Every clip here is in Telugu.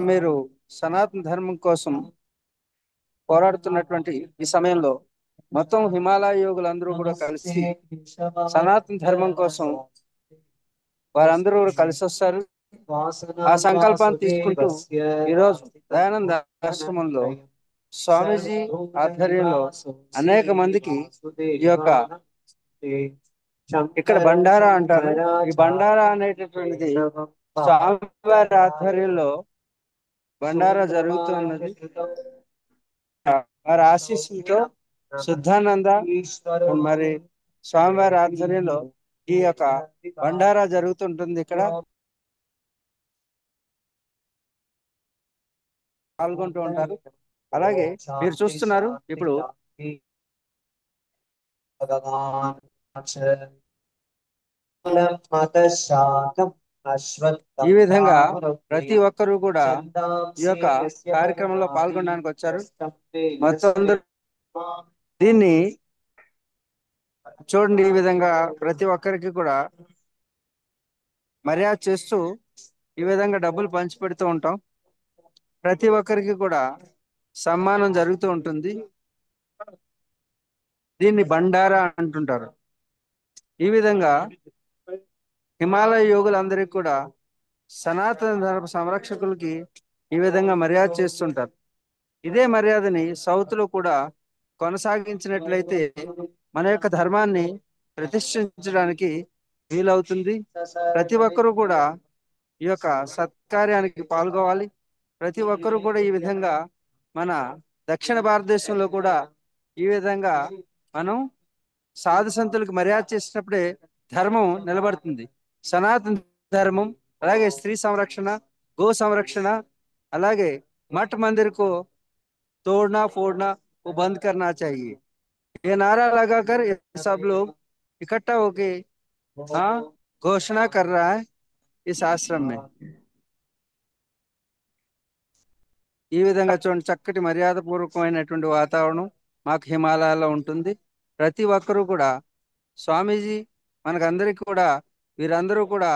మీరు సనాతన ధర్మం కోసం పోరాడుతున్నటువంటి ఈ సమయంలో మొత్తం హిమాలయ యోగులందరూ కూడా కలిసి సనాతన ధర్మం కోసం వారందరూ కూడా కలిసి వస్తారు. ఆ సంకల్పాన్ని తీసుకుంటూ ఈరోజు దయానంద ఆశ్రమంలో స్వామీజీ ఆధ్వర్యంలో అనేక మందికి ఈ యొక్క ఇక్కడ బండారా అంటారు. ఈ బండారా అనేటటువంటిది స్వామివారి ఆధ్వర్యంలో బండారా జరుగుతున్నది. వారి ఆశీస్సులతో శుద్ధానంద మరి స్వామివారి ఆధ్వర్యంలో ఈ యొక్క బండారా జరుగుతుంటుంది. ఇక్కడ పాల్గొంటూ ఉంటారు. అలాగే మీరు చూస్తున్నారు ఇప్పుడు ఈ విధంగా ప్రతి ఒక్కరూ కూడా ఈ యొక్క కార్యక్రమంలో పాల్గొనడానికి వచ్చారు. మొత్తం అందరూ దీన్ని చూడండి. ఈ విధంగా ప్రతి ఒక్కరికి కూడా మర్యాద చేస్తూ ఈ విధంగా డబ్బులు పంచిపెడుతూ ఉంటాం. ప్రతి ఒక్కరికి కూడా సన్మానం జరుగుతూ ఉంటుంది. దీన్ని బండారా అంటుంటారు. ఈ విధంగా హిమాలయ యోగులందరికీ కూడా సనాతన ధర్మ సంరక్షకులకి ఈ విధంగా మర్యాద చేస్తుంటారు. ఇదే మర్యాదని సౌత్ లో కూడా కొనసాగించినట్లయితే మన యొక్క ధర్మాన్ని ప్రతిష్ఠించడానికి వీలవుతుంది. ప్రతి ఒక్కరూ కూడా ఈ యొక్క సత్కార్యానికి పాల్గొవాలి. ప్రతి ఒక్కరూ కూడా ఈ విధంగా మన దక్షిణ భారతదేశంలో కూడా ఈ విధంగా మనం సాధు సంతులకు మర్యాద చేసినప్పుడే ధర్మం నిలబడుతుంది. సనాతన ధర్మం, అలాగే స్త్రీ సంరక్షణ, గో సంరక్షణ, అలాగే మठ मंदिर को तोड़ना फोड़ना वो बंद करना चाहिए। ये नारा लगाकर ये सब लोग इकट्ठा होके हाँ घोषणा कर रहा है इस आश्रम में। ఈ విధంగా చూడండి, చక్కటి మర్యాదపూర్వకమైనటువంటి వాతావరణం మాకు హిమాలయాల్లో ఉంటుంది. ప్రతి ఒక్కరూ కూడా స్వామీజీ మనకందరికీ కూడా వీరందరూ కూడా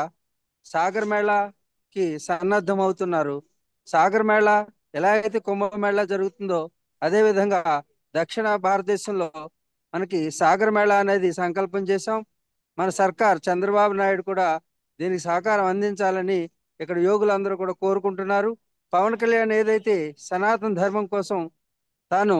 సాగర్ మేళాకి సన్నద్ధం అవుతున్నారు. సాగర్ మేళా ఎలా అయితే కుంభమేళా జరుగుతుందో అదే విధంగా దక్షిణ భారతదేశంలో మనకి సాగర్ మేళా అనేది సంకల్పం చేశాం. మన సర్కార్ చంద్రబాబు నాయుడు కూడా దీనికి సహకారం అందించాలని ఇక్కడ యోగులందరూ కూడా కోరుకుంటున్నారు. పవన్ కళ్యాణ్ ఏదైతే సనాతన ధర్మం కోసం తాను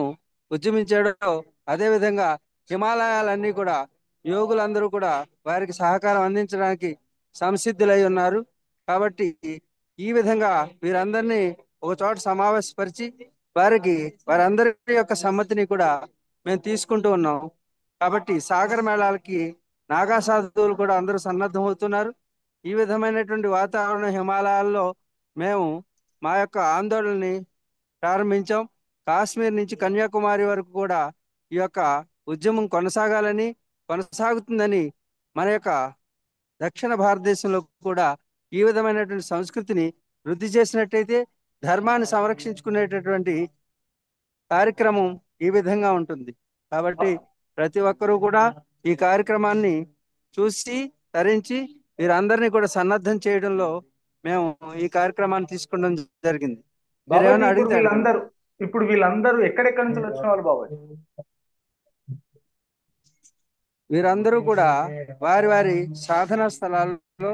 ఉద్యమించాడో అదే విధంగా హిమాలయాలన్నీ కూడా యోగులందరూ కూడా వారికి సహకారం అందించడానికి సంసిద్ధులై ఉన్నారు. కాబట్టి ఈ విధంగా వీరందరినీ ఒక చోట సమావేశపరిచి వారందరి యొక్క సమ్మతిని కూడా మేము తీసుకుంటూ ఉన్నాం. కాబట్టి సాగర మేళాలకి నాగా సాధువులు కూడా అందరూ సన్నద్ధం అవుతున్నారు. ఈ విధమైనటువంటి వాతావరణం హిమాలయాల్లో మేము మా యొక్క ఆందోళనని ప్రారంభించాం. కాశ్మీర్ నుంచి కన్యాకుమారి వరకు కూడా ఈ యొక్క ఉద్యమం కొనసాగుతుందని మన యొక్క దక్షిణ భారతదేశంలో కూడా ఈ విధమైనటువంటి సంస్కృతిని వృద్ధి చేసినట్టయితే ధర్మాన్ని సంరక్షించుకునేటటువంటి కార్యక్రమం ఈ విధంగా ఉంటుంది. కాబట్టి ప్రతి ఒక్కరూ కూడా ఈ కార్యక్రమాన్ని చూసి తరించి వీరందరినీ కూడా సన్నద్ధం చేయడంలో మేము ఈ కార్యక్రమాన్ని తీసుకోవడం జరిగింది. బాబాజీ మీరేమైనా అడిగితే అడగండి. ఇప్పుడు వీళ్ళందరూ ఎక్కడెక్కడి నుంచి వచ్చిన వాళ్ళు బాబాజీ? వీరందరూ కూడా వారి వారి సాధనా స్థలాల్లో,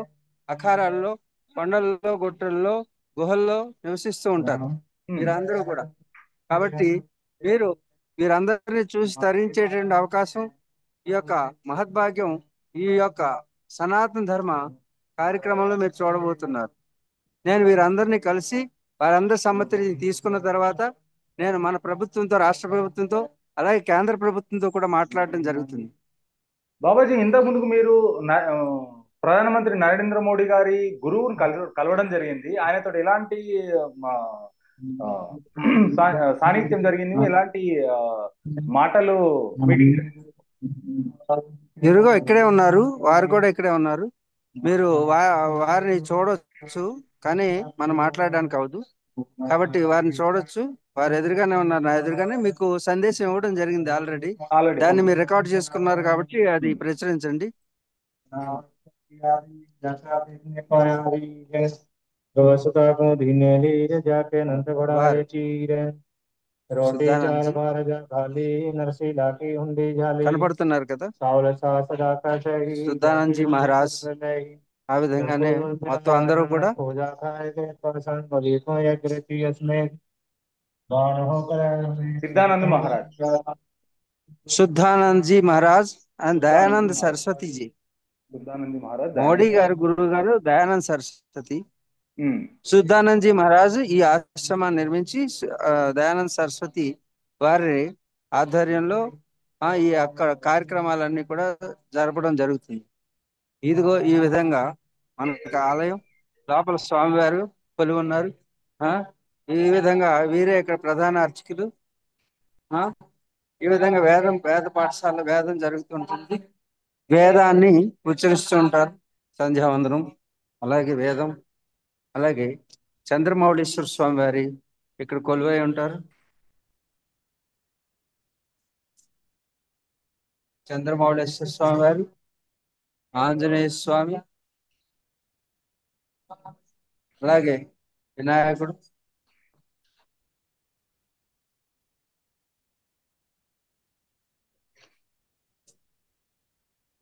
అఖారాల్లో, కొండల్లో, గుట్టల్లో, గుహల్లో నివసిస్తూ ఉంటారు వీరందరూ కూడా. కాబట్టి మీరు వీరందరినీ చూసి తరించేటువంటి అవకాశం, ఈ యొక్క మహద్భాగ్యం ఈ యొక్క సనాతన ధర్మ కార్యక్రమంలో మీరు చూడబోతున్నారు. నేను వీరందరినీ కలిసి వారందరి సమ్మతిని తీసుకున్న తర్వాత నేను మన ప్రభుత్వంతో, రాష్ట్ర ప్రభుత్వంతో, అలాగే కేంద్ర ప్రభుత్వంతో కూడా మాట్లాడటం జరుగుతుంది. బాబాజీ, ఇంతకు ముందుకు మీరు ప్రధానమంత్రి నరేంద్ర మోడీ గారి గురువుని కలవడం జరిగింది. ఆయనతో ఎలాంటి ఆ, ఆ, సాన్నిధ్యం జరిగింది? ఎలాంటి మాటలు మీటింగ్? ఎరుగో ఇక్కడే ఉన్నారు, వారు కూడా ఇక్కడే ఉన్నారు. మీరు వారిని చూడొచ్చు, కానీ మనం మాట్లాడడానికి అవదు. కాబట్టి వారిని చూడొచ్చు. వారు ఎదురుగానే ఉన్నారు, నా ఎదురుగానే. మీకు సందేశం ఇవ్వడం జరిగింది ఆల్రెడీ. దాన్ని మీరు రికార్డ్ చేసుకున్నారు కాబట్టి అది ప్రచురించండి. गवसता को धीने लीर जाके नंद వారు घोड़ाए चीर रोटी चार శుద్ధానందజీ बार जा खाली नरसी लाकी हुंडी झाली కనపడుతున్నారు కదా. सावल सा सदा का सही जाके శుద్ధానందజీ हुंडी మహారాజ్ चक्र लई ఆ जब విధంగానే गुरु बिन మొత్తం అందరూ बाधन కూడా खोजा खाए के परसन बलि को यज्ञ असमें बाण होकर సిద్ధానంద్ మహారాజ్. శుద్ధానందజీ మహారాజ్ అండ్ సిద్ధానంద్ దయానంద్ మహారాజ్. సరస్వతిజీ. సిద్ధానంద్ మహారాజ్, మోడీ దయానంద్. గారు గురువు గారు దయానంద్ సరస్వతి. ఉమ్. శుద్ధానందజీ మహారాజ్ ఈ ఆశ్రమాన్ని నిర్మించి దయానంద్ సరస్వతి వారి ఆధ్వర్యంలో ఈ అక్కడ కార్యక్రమాలన్నీ కూడా జరపడం జరుగుతుంది. ఇదిగో ఈ విధంగా మనకు ఆలయం లోపల స్వామివారు కొలువు ఉన్నారు. ఈ విధంగా వీరే ఇక్కడ ప్రధాన అర్చకులు. ఈ విధంగా వేద పాఠశాల వేదం జరుగుతుంటుంది. వేదాన్ని ఉచ్చరిస్తూ ఉంటారు సంధ్యావందనం, అలాగే వేదం, అలాగే చంద్రమౌళీశ్వర స్వామి వారి ఇక్కడ కొలువై ఉంటారు. చంద్రమౌళేశ్వర స్వామి వారు, ఆంజనేయ స్వామి, అలాగే వినాయకుడు,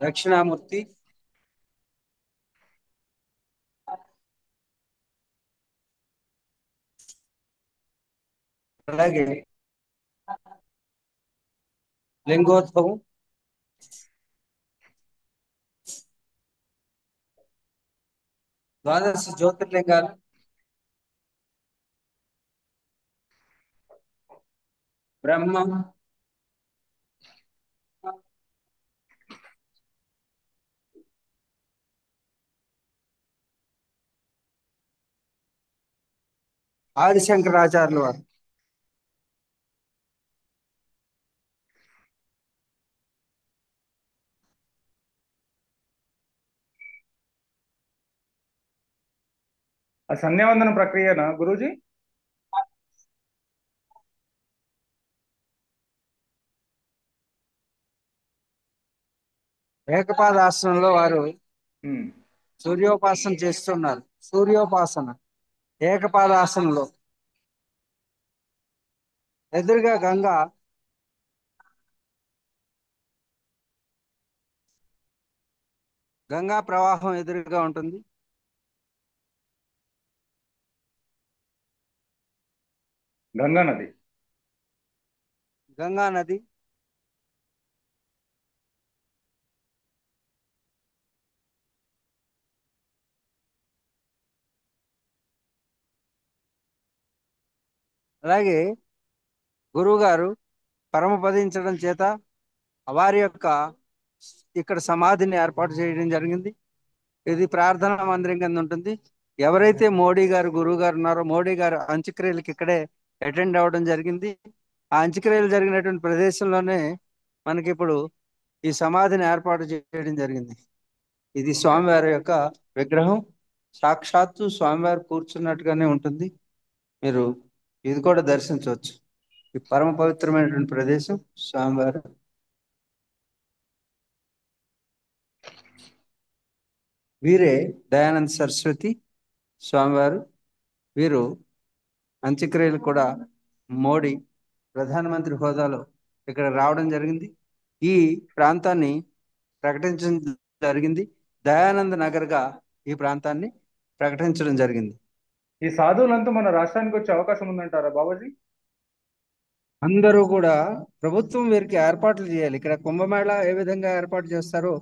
దక్షిణామూర్తి, అలాగే లింగోద్భవం, ద్వాదశ జ్యోతిర్లింగాలు, బ్రహ్మ, ఆదిశంకరాచార్యుల వారు, ఆ సంధ్యావందనం ప్రక్రియనా గురూజీ? ఏకపాదాసనంలో వారు ఉమ్. సూర్యోపాసన చేస్తున్నారు. సూర్యోపాసన ఏకపాదాసనంలో ఎదురుగా గంగా ప్రవాహం ఎదురుగా ఉంటుంది. గంగా నది. గంగా నది, అలాగే గురువు గారు పరమపదించడం చేత వారి యొక్క ఇక్కడ సమాధిని ఏర్పాటు చేయడం జరిగింది. ఇది ప్రార్థనా మందిరం కింద ఉంటుంది. ఎవరైతే మోడీ గారు గురువు గారు ఉన్నారో మోడీ గారు అంత్యక్రియలకు ఇక్కడే అటెండ్ అవ్వడం జరిగింది. ఆ అంత్యక్రియలు జరిగినటువంటి ప్రదేశంలోనే మనకి ఇప్పుడు ఈ సమాధిని ఏర్పాటు చేయడం జరిగింది. ఇది స్వామివారి యొక్క విగ్రహం. సాక్షాత్తు స్వామివారు కూర్చున్నట్టుగానే ఉంటుంది. మీరు ఇది కూడా దర్శించవచ్చు. ఈ పరమ పవిత్రమైనటువంటి ప్రదేశం స్వామివారు. వీరే దయానంద సరస్వతి స్వామివారు. వీరు అంత్యక్రియలు కూడా మోడీ ప్రధానమంత్రి హోదాలో ఇక్కడ రావడం జరిగింది. ఈ ప్రాంతాన్ని ప్రకటించడం జరిగింది. దయానంద నగర్గా ఈ ప్రాంతాన్ని ప్రకటించడం జరిగింది. ఈ సాధువులంతా మన రాష్ట్రానికి వచ్చే అవకాశం ఉందంటారా బాబాజీ? అందరూ కూడా ప్రభుత్వం వీరికి ఏర్పాట్లు చేయాలి. ఇక్కడ కుంభమేళా ఏ విధంగా ఏర్పాటు చేస్తారో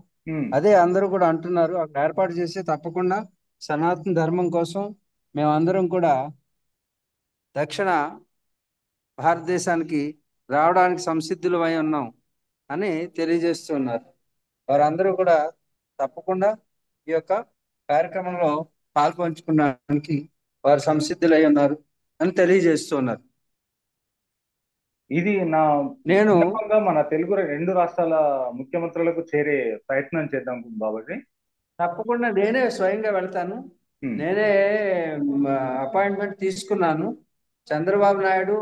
అదే అందరూ కూడా అంటున్నారు. అక్కడ ఏర్పాటు చేసి తప్పకుండా సనాతన ధర్మం కోసం మేమందరం కూడా దక్షిణ భారతదేశానికి రావడానికి సంసిద్ధులమై ఉన్నాం అని తెలియజేస్తున్నారు. వారందరూ కూడా తప్పకుండా ఈ యొక్క కార్యక్రమంలో పాల్పంచుకోవడానికి వారు సంసిద్ధులై ఉన్నారు అని తెలియజేస్తున్నారు. ఇది నేను సందర్భంగా మన తెలుగు రెండు రాష్ట్రాల ముఖ్యమంత్రులకు చేరే ప్రయత్నం చేద్దాం బాబాజీ. తప్పకుండా నేనే స్వయంగా వెళ్తాను. నేనే అపాయింట్మెంట్ తీసుకున్నాను. చంద్రబాబు నాయుడు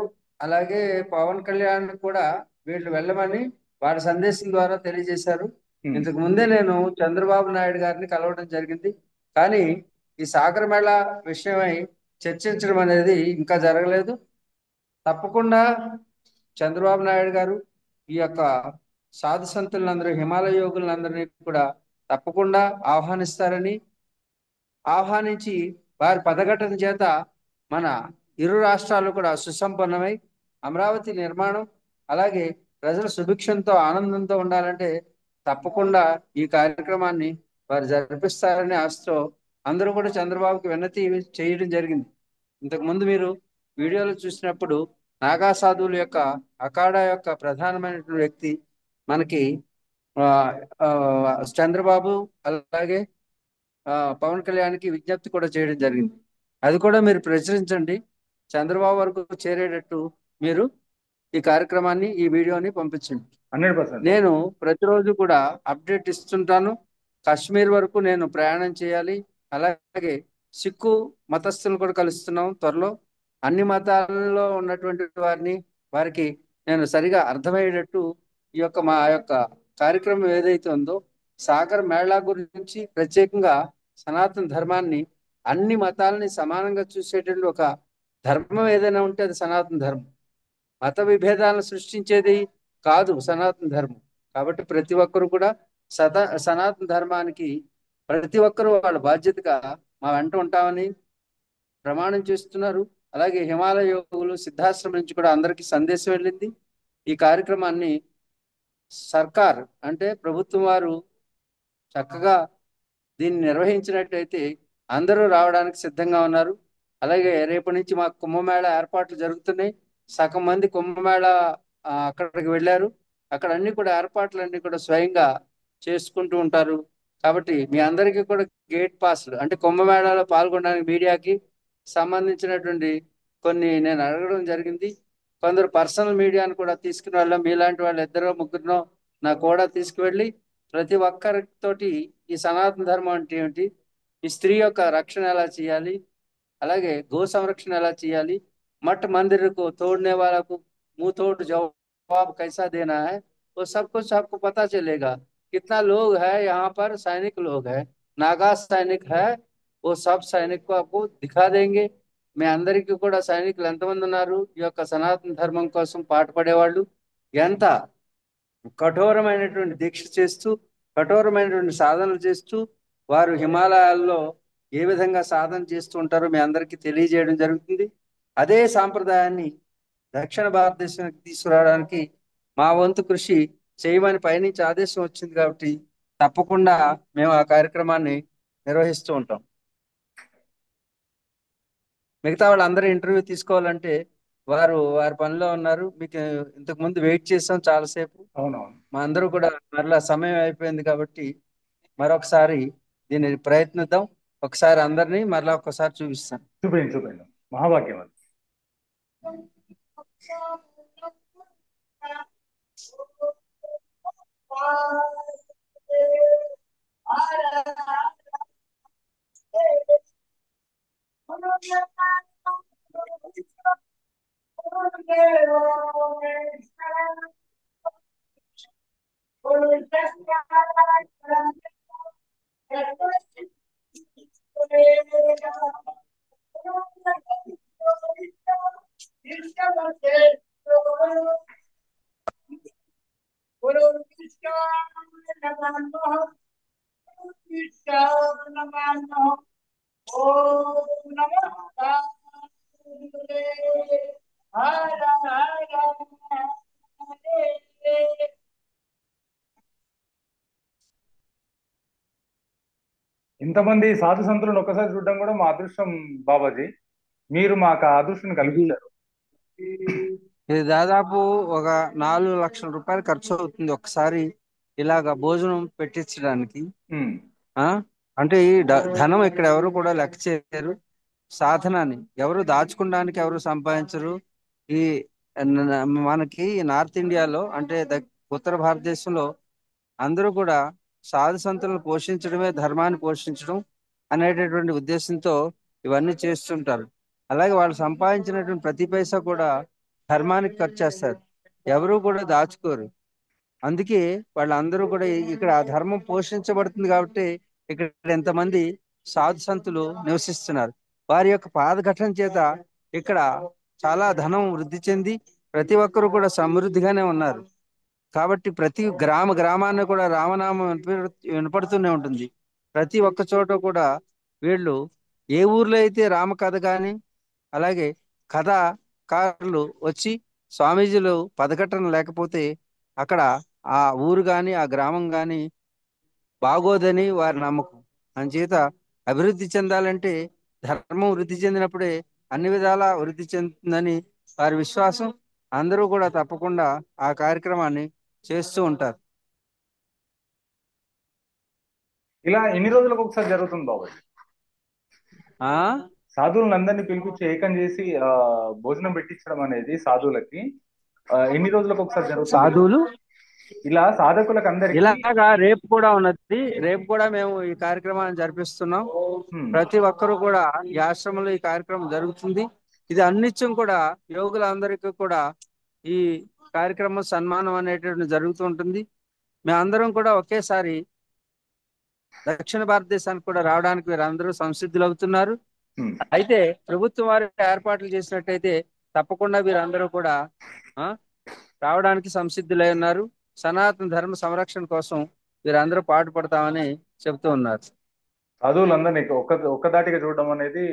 అలాగే పవన్ కళ్యాణ్ కూడా వీళ్ళు వెళ్ళమని వారి సందేశం ద్వారా తెలియజేశారు. ఇంతకు ముందే నేను చంద్రబాబు నాయుడు గారిని కలవడం జరిగింది. కానీ ఈ సాగర్ మేళ విషయమై చర్చించడం అనేది ఇంకా జరగలేదు. తప్పకుండా చంద్రబాబు నాయుడు గారు ఈ యొక్క సాధు సంతులందరూ హిమాలయ యోగులందరినీ కూడా తప్పకుండా ఆహ్వానిస్తారని, ఆహ్వానించి వారి పదఘటన చేత మన ఇరు రాష్ట్రాలు కూడా సుసంపన్నమై అమరావతి నిర్మాణం, అలాగే ప్రజలు సుభిక్షంతో ఆనందంతో ఉండాలంటే తప్పకుండా ఈ కార్యక్రమాన్ని వారు జరిపిస్తారని ఆశతో అందరూ కూడా చంద్రబాబుకి విన్నతి చేయడం జరిగింది. ఇంతకు ముందు మీరు వీడియోలో చూసినప్పుడు నాగా సాధువుల యొక్క అఖాడా యొక్క ప్రధానమైనటువంటి వ్యక్తి మనకి ఆ, ఆ, చంద్రబాబు, అలాగే పవన్ కళ్యాణ్కి విజ్ఞప్తి కూడా చేయడం జరిగింది. అది కూడా మీరు ప్రచురించండి, చంద్రబాబు వరకు చేరేటట్టు మీరు ఈ కార్యక్రమాన్ని, ఈ వీడియోని పంపించండి. 100%. నేను ప్రతిరోజు కూడా అప్డేట్ ఇస్తుంటాను. కాశ్మీర్ వరకు నేను ప్రయాణం చేయాలి. అలాగే సిక్కు మతస్థులను కూడా కలుస్తున్నాం త్వరలో. అన్ని మతాలలో ఉన్నటువంటి వారికి నేను సరిగా అర్థమయ్యేటట్టు ఈ యొక్క మా యొక్క కార్యక్రమం ఏదైతే ఉందో సాగర్ మేళా గురించి ప్రత్యేకంగా సనాతన ధర్మాన్ని, అన్ని మతాలని సమానంగా చూసేటువంటి ఒక ధర్మం ఏదైనా ఉంటే అది సనాతన ధర్మం. మత విభేదాలను సృష్టించేది కాదు సనాతన ధర్మం. కాబట్టి ప్రతి ఒక్కరు కూడా సనాతన ధర్మానికి ప్రతి ఒక్కరూ వాళ్ళ బాధ్యతగా మా వెంట ఉంటామని ప్రమాణం చేస్తున్నారు. అలాగే హిమాలయ యోగులు, సిద్ధాశ్రమం నుంచి కూడా అందరికీ సందేశం వెళ్ళింది. ఈ కార్యక్రమాన్ని సర్కార్ అంటే ప్రభుత్వం వారు చక్కగా దీన్ని నిర్వహించినట్టయితే అందరూ రావడానికి సిద్ధంగా ఉన్నారు. అలాగే రేపటి నుంచి మాకు కుంభమేళ ఏర్పాట్లు జరుగుతున్నాయి. సగం మంది కుంభమేళ అక్కడికి వెళ్ళారు. అక్కడ అన్ని కూడా ఏర్పాట్లన్నీ కూడా స్వయంగా చేసుకుంటూ ఉంటారు. కాబట్టి మీ అందరికీ కూడా గేట్ పాస్లు అంటే కుంభమేళాలో పాల్గొనడానికి మీడియాకి సంబంధించినటువంటి కొన్ని నేను అడగడం జరిగింది. కొందరు పర్సనల్ మీడియాను కూడా తీసుకుని వెళ్ళాం. మీలాంటి వాళ్ళు ఇద్దరు ముగ్గురునో నా కూడా తీసుకువెళ్ళి ప్రతి ఒక్కరితోటి ఈ సనాతన ధర్మం అంటే ఏమిటి, ఈ స్త్రీ యొక్క రక్షణ ఎలా చేయాలి, అలాగే గో संरक्षण ఎలా చేయాలి, मठ मंदिर को तोड़ने वाला को मुंह तोड़ जवाब कैसा देना है, वो सब कुछ आपको पता चलेगा. कितना लोग है यहाँ पर, सैनिक लोग है, नागा सैनिक है, वो सब सैनिक को आपको दिखा देंगे. మీ అందరికీ కూడా సైనికులు ఎంతమంది ఉన్నారు, ఈ యొక్క సనాతన ధర్మం కోసం పాటుపడేవాళ్ళు ఎంత కఠోరమైనటువంటి దీక్ష చేస్తూ, కఠోరమైనటువంటి సాధనలు చేస్తూ వారు హిమాలయాల్లో ఏ విధంగా సాధన చేస్తూ ఉంటారో మీ అందరికీ తెలియజేయడం జరుగుతుంది. అదే సాంప్రదాయాన్ని దక్షిణ భారతదేశానికి తీసుకురావడానికి మా వంతు కృషి చేయమని పైనుంచి ఆదేశం వచ్చింది. కాబట్టి తప్పకుండా మేము ఆ కార్యక్రమాన్ని నిర్వహిస్తూ ఉంటాం. మిగతా వాళ్ళందరూ ఇంటర్వ్యూ తీసుకోవాలంటే వారి పనిలో ఉన్నారు. మీకు ఇంతకు ముందు వెయిట్ చేసాం చాలాసేపు. అవునవును. మా అందరూ కూడా మరలా సమయం అయిపోయింది కాబట్టి మరొకసారి దీన్ని ప్రయత్నిద్దాం. ఒకసారి అందరినీ మరలా ఒకసారి చూపిస్తాను. చూపించండి. మహాభాగ్యం అది. ఇంతమంది సాధు సంతులను ఒక్కసారి చూడడం కూడా మా అదృష్టం బాబాజీ. మీరు మాకు ఆ అదృష్టం కల్పించారు. ఇది దాదాపు ఒక 4 లక్షల రూపాయలు ఖర్చు అవుతుంది ఒకసారి ఇలాగా భోజనం పెట్టించడానికి. అంటే ఈ ధనం ఇక్కడ ఎవరు కూడా లెక్క చేయరు. సాధనాన్ని ఎవరు దాచుకోవడానికి ఎవరు సంపాదించరు. ఈ మనకి నార్త్ ఇండియాలో అంటే ఉత్తర భారతదేశంలో అందరూ కూడా సాధు సంతులను పోషించడమే ధర్మాన్ని పోషించడం అనేటటువంటి ఉద్దేశంతో ఇవన్నీ చేస్తుంటారు. అలాగే వాళ్ళు సంపాదించినటువంటి ప్రతి పైసా కూడా ధర్మానికి ఖర్చు చేస్తారు. ఎవరు కూడా దాచుకోరు. అందుకే వాళ్ళందరూ కూడా ఇక్కడ ఆ ధర్మం పోషించబడుతుంది కాబట్టి ఇక్కడ ఎంతమంది సాధు సంతులు నివసిస్తున్నారు. వారి యొక్క పాదఘటన చేత ఇక్కడ చాలా ధనం వృద్ధి చెంది ప్రతి ఒక్కరు కూడా సమృద్ధిగానే ఉన్నారు. కాబట్టి ప్రతి గ్రామాన్ని కూడా రామనామం వినపడుతూనే ఉంటుంది. ప్రతి ఒక్క చోట కూడా వీళ్ళు ఏ ఊర్లో అయితే రామకథ కానీ అలాగే కథాకారులు వచ్చి స్వామీజీలు పదకట్టన లేకపోతే అక్కడ ఆ ఊరు కానీ ఆ గ్రామం కానీ బాగోదని వారి నమ్మకం. అంచేత అభివృద్ధి చెందాలంటే ధర్మం వృద్ధి చెందినప్పుడే అన్ని విధాలా వృద్ధి చెందుతుందని వారి విశ్వాసం. అందరూ కూడా తప్పకుండా ఆ కార్యక్రమాన్ని చేస్తూ ఉంటారు. ఇలా ఎన్ని రోజులకు ఒకసారి జరుగుతుంది బాబాజీ? ఆ సాధువులందరినీ పిలిపించి ఏకం చేసి భోజనం పెట్టించడం అనేది సాధువులకి ఎన్ని రోజులకు ఒకసారి జరుగుతుంది? సాధువులు ఇలా సాధకులకు అందరికి ఇలాగా రేపు కూడా ఉన్నది. రేపు కూడా మేము ఈ కార్యక్రమాన్ని జరిపిస్తున్నాం. ప్రతి ఒక్కరూ కూడా ఈ ఆశ్రమంలో ఈ కార్యక్రమం జరుగుతుంది. ఇది అన్నిత్యం కూడా యోగులందరికీ కూడా ఈ కార్యక్రమం సన్మానం అనేటువంటి జరుగుతూ ఉంటుంది. మేమందరం కూడా ఒకేసారి దక్షిణ భారతదేశానికి కూడా రావడానికి వీరందరూ సంసిద్ధులు అవుతున్నారు. అయితే ప్రభుత్వం వారు ఏర్పాట్లు చేసినట్టయితే తప్పకుండా వీరందరూ కూడా రావడానికి సంసిద్ధులై ఉన్నారు. సనాతన ధర్మ సంరక్షణ కోసం వీరందరూ పాటుపడతామని చెబుతూ ఉన్నారు. సాధువులందరినీ ఒక్కదాటిగా చూడడం అనేది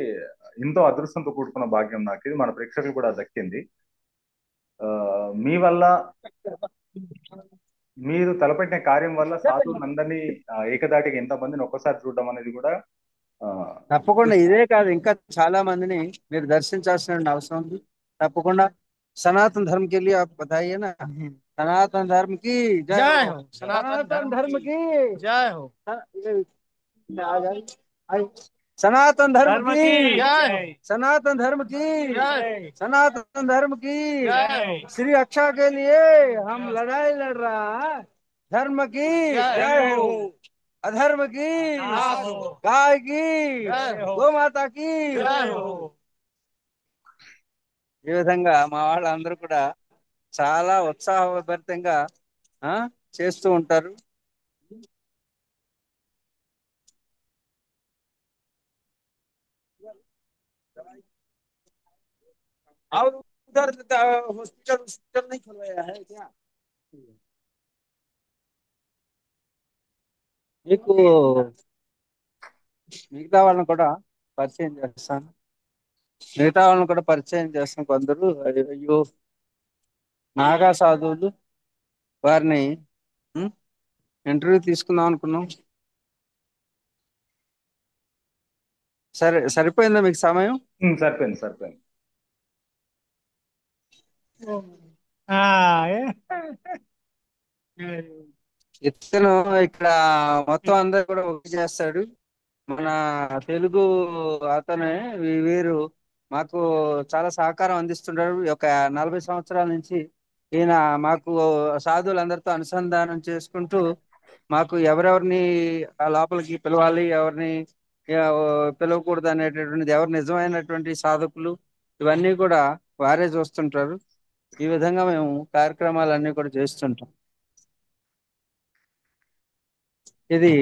ఎంతో అదృష్టంతో కూడుకున్న భాగ్యం నాకు. ఇది మన ప్రేక్షకులు కూడా దక్కింది. మీ వల్ల మీరు తలపెట్టిన కార్యం వల్ల సాధువులందరినీ ఏకదాటిగా ఎంతమందిని ఒక్కసారి చూడడం అనేది కూడా తప్పకుండా ఇదే కాదు, ఇంకా చాలా మందిని మీరు దర్శించాల్సిన అవసరం ఉంది. తప్పకుండా సనాతन धर्म के लिए आप बताइए ना। सनातन धर्म की जय हो। सनातन धर्म की जय हो। सनातन धर्म की जय हो। सनातन धर्म की जय। सनातन धर्म की जय। श्री रक्षा के लिए हम लड़ाई लड़ रहा है। धर्म की जय हो। अधर्म की गाय की गो माता की जय हो। ఈ విధంగా మా వాళ్ళందరూ కూడా చాలా ఉత్సాహభరితంగా చేస్తూ ఉంటారు. మీకు మిగతా వాళ్ళని కూడా పరిచయం చేస్తాను. కొందరు అయ్యో నాగా సాధువులు, వారిని ఇంటర్వ్యూ తీసుకుందాం అనుకున్నాం. సరిపోయిందా మీకు సమయం? సరిపోయింది. ఇతను ఇక్కడ మొత్తం అందరు కూడా ఒకటి చేస్తాడు. మన తెలుగు అతనే. వీరు మాకు చాలా సహకారం అందిస్తుంటారు. ఒక 40 సంవత్సరాల నుంచి ఈయన మాకు సాధువులందరితో అనుసంధానం చేసుకుంటూ మాకు ఎవరెవరిని లోపలికి పిలవాలి, ఎవరిని పిలవకూడదు అనేటటువంటిది, ఎవరు నిజమైనటువంటి సాధకులు, ఇవన్నీ కూడా వారే చూస్తుంటారు. ఈ విధంగా మేము కార్యక్రమాలన్నీ కూడా చేస్తుంటాం. ఇది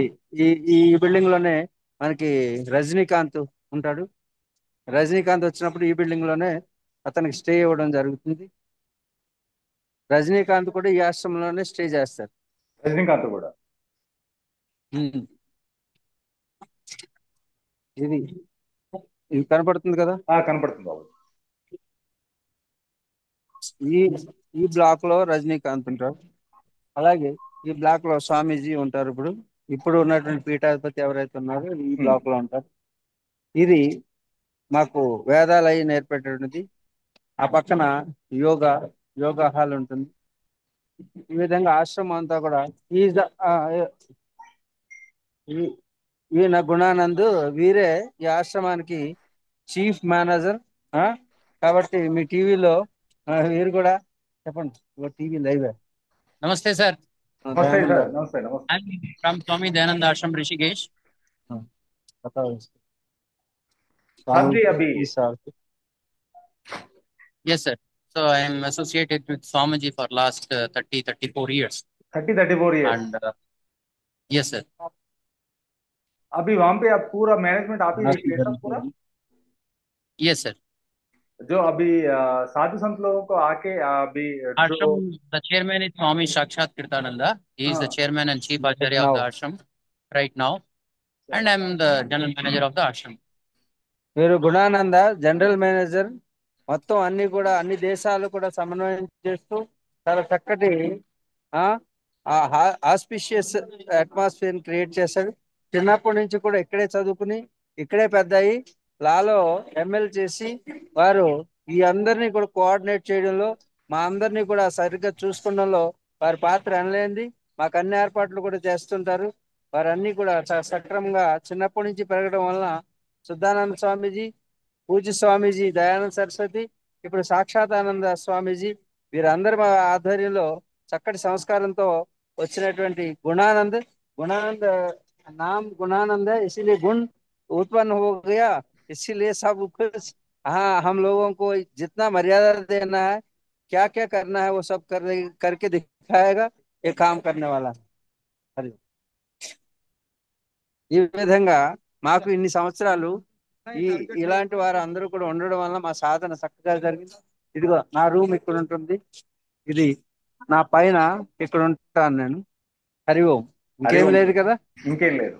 ఈ బిల్డింగ్ లోనే మనకి రజనీకాంత్ ఉంటాడు. రజనీకాంత్ వచ్చినప్పుడు ఈ బిల్డింగ్ లోనే అతనికి స్టే ఇవ్వడం జరుగుతుంది. రజనీకాంత్ కూడా ఈ ఆశ్రమంలోనే స్టే చేస్తారు. రజనీకాంత్ కూడా ఇది కనపడుతుంది కదా? కనపడుతుంది బాబు. ఈ బ్లాక్ లో రజనీకాంత్ ఉంటారు. అలాగే ఈ బ్లాక్ లో స్వామీజీ ఉంటారు. ఇప్పుడు ఉన్నటువంటి పీఠాధిపతి ఎవరైతే ఉన్నారో ఈ బ్లాక్ లో ఉంటారు. ఇది మాకు వేదాలయ నేర్పేటటువంటిది. ఆ పక్కన యోగా హాల్ ఉంటుంది. ఈ విధంగా ఆశ్రమం అంతా కూడా ఈయన గుణానంద్, వీరే ఈ ఆశ్రమానికి చీఫ్ మేనేజర్. కాబట్టి మీ టీవీలో వీరు కూడా చెప్పండి. TV live. नमस्ते सर। नमस्ते। फ्रॉम स्वामी दयानंद आश्रम ऋषिकेश। बताओ। Yes sir, so I am associated with Swamiji for last 34 years. 34 years. And yes sir, अभी वहां पे आप पूरा मैनेजमेंट आप ही देख रहे हैं पूरा? Yes, sir. जो अभी साधु संत लोगों को आके अभी जो Ashram, the chairman is Swami Sakshat Kirtananda. He is the हाँ, chairman and chief acharya of the now ashram right now, and I'm the general manager of the ashram. వీరు గుణానంద జనరల్ మేనేజర్. మొత్తం అన్ని కూడా అన్ని దేశాలు కూడా సమన్వయం చేస్తూ చాలా చక్కటి ఆస్పిషియస్ అట్మాస్ఫియర్ క్రియేట్ చేశాడు. చిన్నప్పటి నుంచి కూడా ఇక్కడే చదువుకుని ఇక్కడే పెద్ద అయ్యి లాలో ఎంఎల్ చేసి వారు ఈ అందరినీ కూడా కోఆర్డినేట్ చేయడంలో, మా అందరినీ కూడా సరిగ్గా చూసుకోవడంలో వారి పాత్ర అనలేంది. మాకు అన్ని ఏర్పాట్లు కూడా చేస్తుంటారు. వారన్నీ కూడా సక్రమంగా చిన్నప్పటి నుంచి పెరగడం వలన శుద్ధానంద స్వామీజీ, పూజ్య స్వామీజీ దయానంద సరస్వతి, ఇప్పుడు సాక్షాతానంద స్వామీజీ, వీరందరి మా ఆధ్వర్యంలో చక్కటి సంస్కారంతో వచ్చినటువంటి గుణానంద్. గుణానంద్ नाम गुणानंद है, इसीलिए गुण उत्पन्न हो गया, इसीलिए सब कुछ। हाँ, हम लोगों को जितना मर्यादा देना है, क्या क्या करना है, वो सब करके दिखाएगा ये काम करने वाला है। हरि ఈ విధంగా మాకు ఇన్ని సంవత్సరాలు ఇలాంటి వారు అందరూ కూడా ఉండడం వల్ల మా సాధన చక్కగా జరిగింది. ఇదిగో నా రూమ్ ఇక్కడ ఉంటుంది, ఇది నా పైన ఇక్కడ ఉంటాను నేను. హరి ఓం. ఇంకేం లేదు కదా? ఇంకేం లేదు.